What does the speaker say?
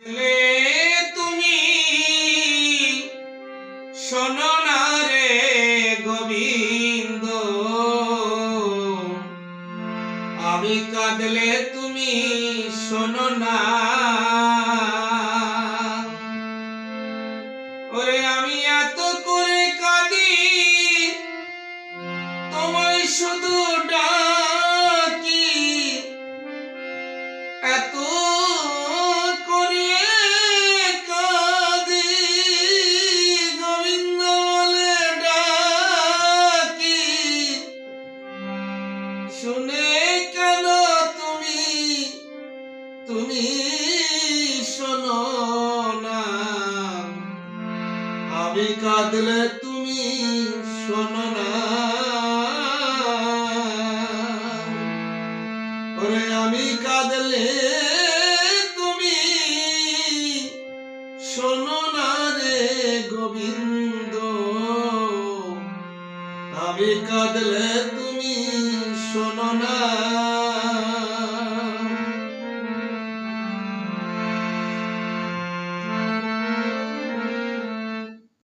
লে তুমি শোনো না রে গোবিন্দ, আমি কাঁদলে তুমি শোনো না। ওরে আমি এত করে কাঁদি তোমায় শুধু ডাকি, এত করে কাঁদি গোবিন্দ বলে ডাকি, শুনে কেন তুমি শোনো না। আমি কাঁদলে তুমি শোনো না। ওরে আমি কাঁদলে তুমি শোনো না রে গোবিন্দ, আমি কাঁদলে তুমি শোনো না।